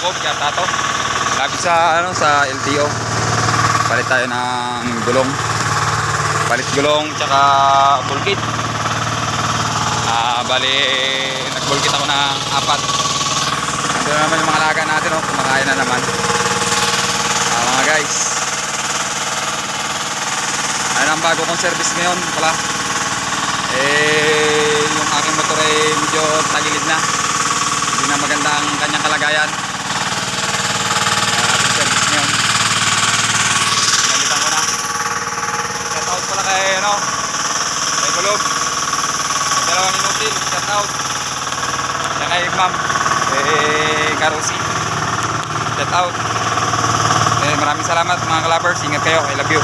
Jacob, Tato. Lapit sa ano, sa LTO. Palit tayo ng gulong. Palit gulong tsaka bulkit. Bali nagbulkit ako ng 4. Ando naman yung mga alaga natin, oh, kumakain na naman. Mga guys. Ayun ang bago kong service ngayon pala. Yung aking motor ay medyo tagilid na. Hindi na maganda ang kanyang kalagayan. Ating service ngayon. Nalitan ko na. Shout out pala kay ano, kay Kulog. May dalawang inutil. Shout out. Siya kay Ma'am, kay Karusi. Shout out. Maraming salamat mga kalabers. Ingat kayo. I love you.